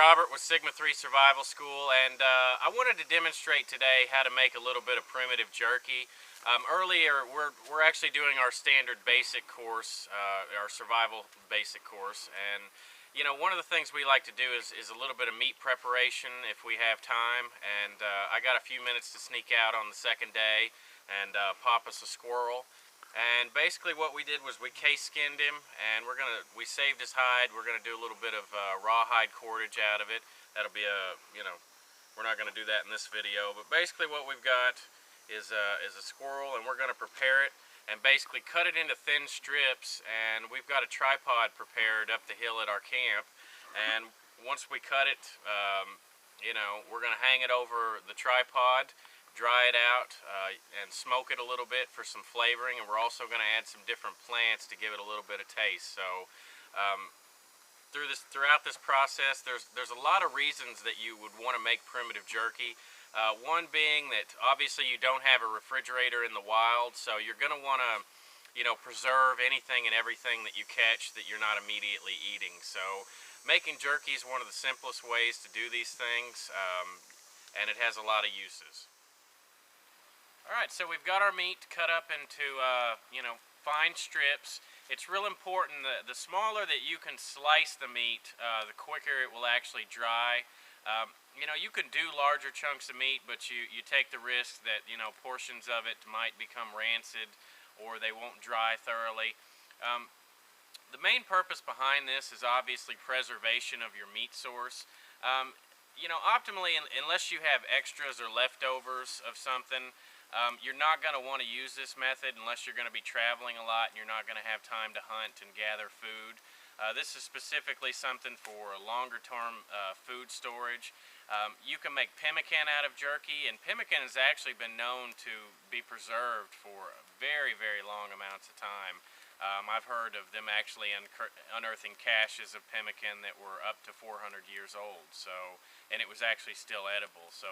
Robert with Sigma 3 Survival School, and I wanted to demonstrate today how to make a little bit of primitive jerky. Earlier, we're actually doing our standard basic course, our survival basic course, and you know, one of the things we like to do is a little bit of meat preparation if we have time, and I got a few minutes to sneak out on the second day and pop us a squirrel. And basically what we did was we case skinned him, and we saved his hide. We're gonna do a little bit of rawhide cordage out of it. That'll be we're not gonna do that in this video, but basically what we've got is a squirrel, and we're gonna prepare it and basically cut it into thin strips. And we've got a tripod prepared up the hill at our camp, and once we cut it, we're gonna hang it over the tripod, dry it out, and smoke it a little bit for some flavoring, and we're also going to add some different plants to give it a little bit of taste. So throughout this process, there's a lot of reasons that you would want to make primitive jerky. One being that obviously you don't have a refrigerator in the wild, so you're going to want to preserve anything and everything that you catch that you're not immediately eating. So making jerky is one of the simplest ways to do these things, and it has a lot of uses. Alright, so we've got our meat cut up into, fine strips. It's real important that the smaller that you can slice the meat, the quicker it will actually dry. You can do larger chunks of meat, but you take the risk that, portions of it might become rancid or they won't dry thoroughly. The main purpose behind this is obviously preservation of your meat source. Optimally, unless you have extras or leftovers of something, you're not going to want to use this method unless you're going to be traveling a lot and you're not going to have time to hunt and gather food. This is specifically something for longer term food storage. You can make pemmican out of jerky, and pemmican has actually been known to be preserved for very, very long amounts of time. I've heard of them actually unearthing caches of pemmican that were up to 400 years old, and it was actually still edible. So,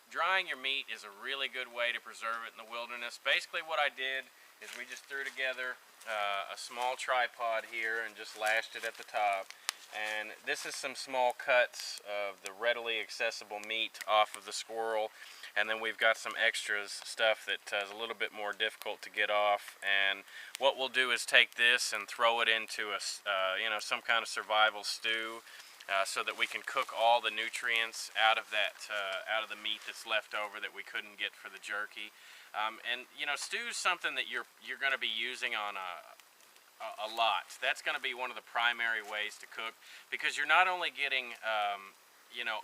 drying your meat is a really good way to preserve it in the wilderness. Basically what I did is we just threw together a small tripod here and just lashed it at the top. And this is some small cuts of the readily accessible meat off of the squirrel. And then we've got some extras, stuff that is a little bit more difficult to get off. And what we'll do is take this and throw it into some kind of survival stew. So that we can cook all the nutrients out of the meat that's left over that we couldn't get for the jerky. Stew's something that you're going to be using on a lot. That's going to be one of the primary ways to cook, because you're not only getting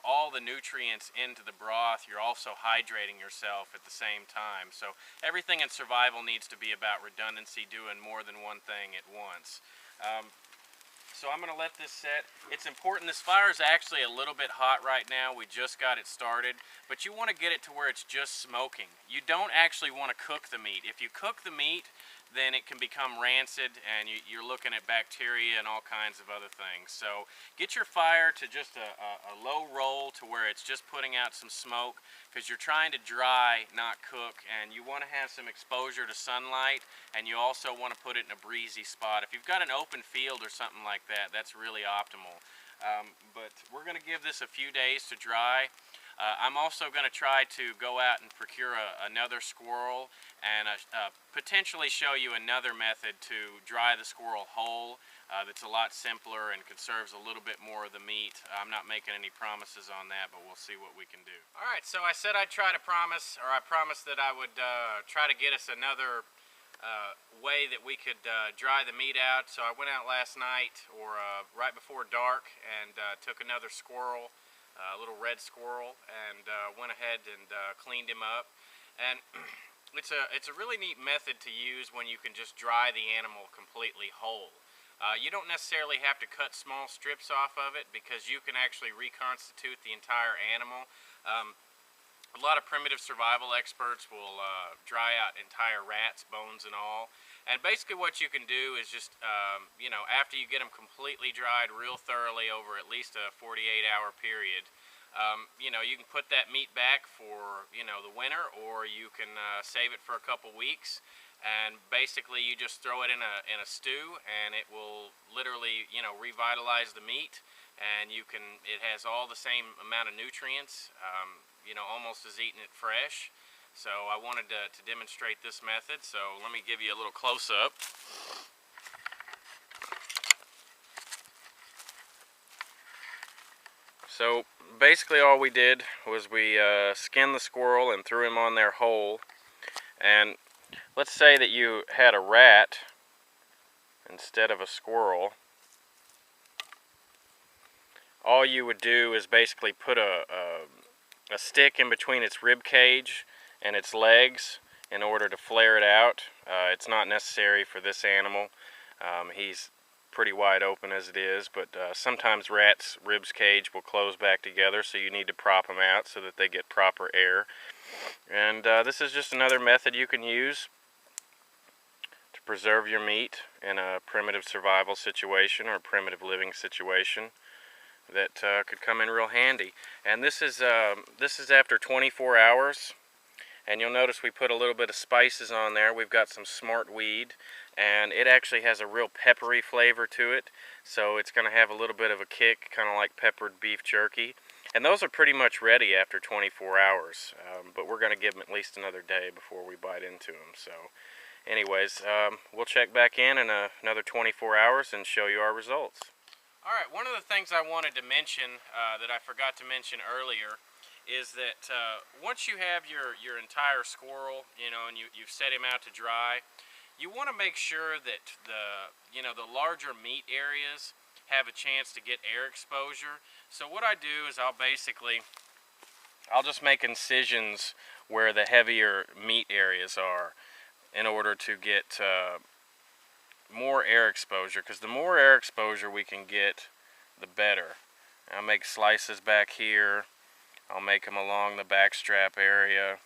all the nutrients into the broth, you're also hydrating yourself at the same time. So everything in survival needs to be about redundancy, doing more than one thing at once. So I'm going to let this set. It's important, this fire is actually a little bit hot right now. We just got it started, but you want to get it to where it's just smoking. You don't actually want to cook the meat. If you cook the meat, then it can become rancid, and you're looking at bacteria and all kinds of other things. So get your fire to just a low roll to where it's just putting out some smoke, because you're trying to dry, not cook, and you want to have some exposure to sunlight, and you also want to put it in a breezy spot. If you've got an open field or something like that, that's really optimal. But we're going to give this a few days to dry. I'm also going to try to go out and procure another squirrel and potentially show you another method to dry the squirrel whole that's a lot simpler and conserves a little bit more of the meat. I'm not making any promises on that, but we'll see what we can do. Alright, so I said I promised that I would try to get us another way that we could dry the meat out. So I went out last night, or right before dark, and took another squirrel, a little red squirrel, and went ahead and cleaned him up. And it's a really neat method to use when you can just dry the animal completely whole. You don't necessarily have to cut small strips off of it, because you can actually reconstitute the entire animal. A lot of primitive survival experts will dry out entire rats, bones and all. And basically what you can do is just, after you get them completely dried real thoroughly over at least a 48-hour period, you can put that meat back for, the winter, or you can save it for a couple weeks. And basically you just throw it in a stew, and it will literally, revitalize the meat. and it has all the same amount of nutrients, almost as eating it fresh. So I wanted to demonstrate this method, so let me give you a little close-up. So basically all we did was we skinned the squirrel and threw him on there whole. And let's say that you had a rat instead of a squirrel. All you would do is basically put a stick in between its rib cage and its legs in order to flare it out. It's not necessary for this animal. He's pretty wide open as it is, but sometimes rats' ribs cage will close back together, so you need to prop them out so that they get proper air. And this is just another method you can use to preserve your meat in a primitive survival situation or primitive living situation that could come in real handy. And this is after 24 hours. And you'll notice we put a little bit of spices on there. We've got some smart weed, and it actually has a real peppery flavor to it. So it's going to have a little bit of a kick, kind of like peppered beef jerky. And those are pretty much ready after 24 hours. But we're going to give them at least another day before we bite into them. So anyways, we'll check back in another 24 hours and show you our results. Alright, one of the things I wanted to mention that I forgot to mention earlier is that once you have your entire squirrel, and you've set him out to dry, you want to make sure that the larger meat areas have a chance to get air exposure. So what I do is I'll just make incisions where the heavier meat areas are in order to get more air exposure, because the more air exposure we can get, the better. I'll make slices back here. I'll make them along the back strap area.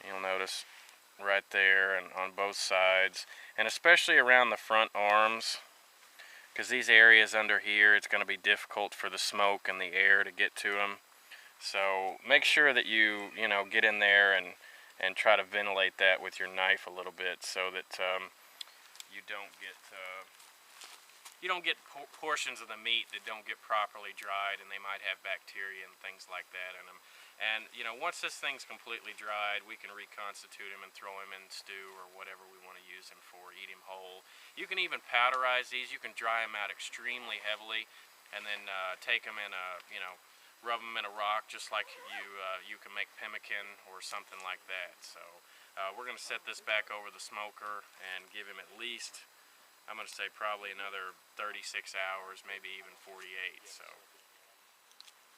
You'll notice right there and on both sides, and especially around the front arms, because these areas under here, it's going to be difficult for the smoke and the air to get to them. So make sure that you get in there and try to ventilate that with your knife a little bit, so that you don't get portions of the meat that don't get properly dried, and they might have bacteria and things like that in them. And once this thing's completely dried, we can reconstitute him and throw him in stew or whatever we want to use him for. Eat him whole. You can even powderize these. You can dry them out extremely heavily, and then take them in rub them in a rock, just like you can make pemmican or something like that. So we're going to set this back over the smoker and give him at least, I'm going to say probably another 36 hours, maybe even 48. So,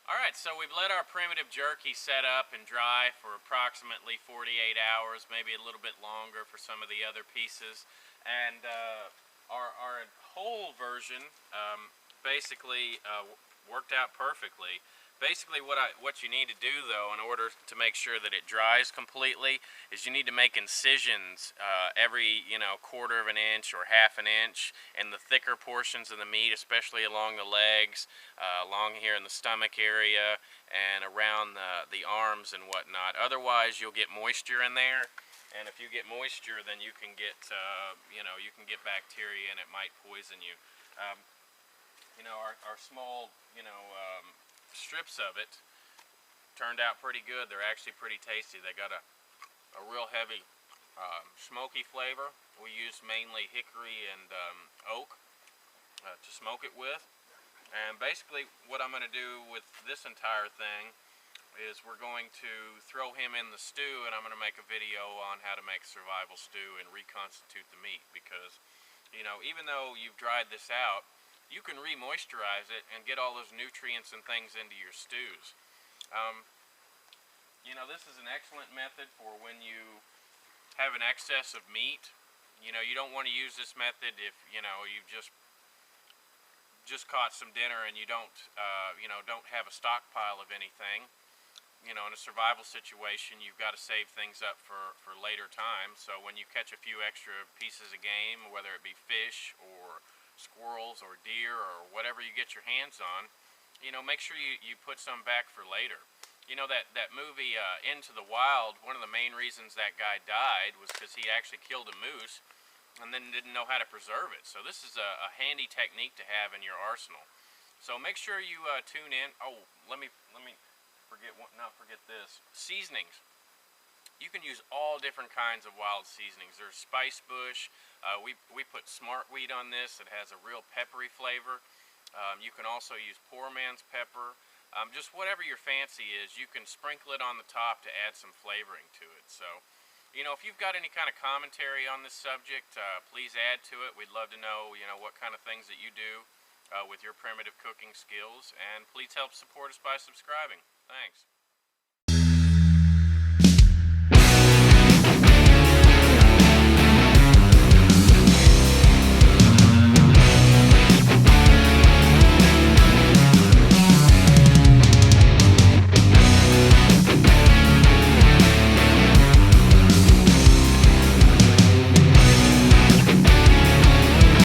alright, so we've let our primitive jerky set up and dry for approximately 48 hours, maybe a little bit longer for some of the other pieces. And our whole version basically worked out perfectly. Basically what you need to do, though, in order to make sure that it dries completely, is you need to make incisions every quarter of an inch or half an inch in the thicker portions of the meat, especially along the legs, along here in the stomach area, and around the arms and whatnot. Otherwise, you'll get moisture in there, and if you get moisture, then you can get bacteria, and it might poison you. Our small strips of it turned out pretty good. They're actually pretty tasty. They got a real heavy smoky flavor. We used mainly hickory and oak to smoke it with. And basically what I'm going to do with this entire thing is we're going to throw him in the stew, and I'm going to make a video on how to make survival stew and reconstitute the meat, because even though you've dried this out, you can re-moisturize it and get all those nutrients and things into your stews. This is an excellent method for when you have an excess of meat. You don't want to use this method if you've just caught some dinner and you don't have a stockpile of anything. In a survival situation, you've got to save things up for later time. So when you catch a few extra pieces of game, whether it be fish or squirrels or deer or whatever you get your hands on, make sure you put some back for later. That movie Into the Wild, one of the main reasons that guy died was because he actually killed a moose, and then didn't know how to preserve it. So this is a handy technique to have in your arsenal. So make sure you tune in. Oh, let me not forget this. Seasonings. You can use all different kinds of wild seasonings. There's spice bush. We put smart wheat on this. It has a real peppery flavor. You can also use poor man's pepper. Just whatever your fancy is, you can sprinkle it on the top to add some flavoring to it. So, you know, if you've got any kind of commentary on this subject, please add to it. We'd love to know, you know, what kind of things that you do with your primitive cooking skills. And please help support us by subscribing. Thanks.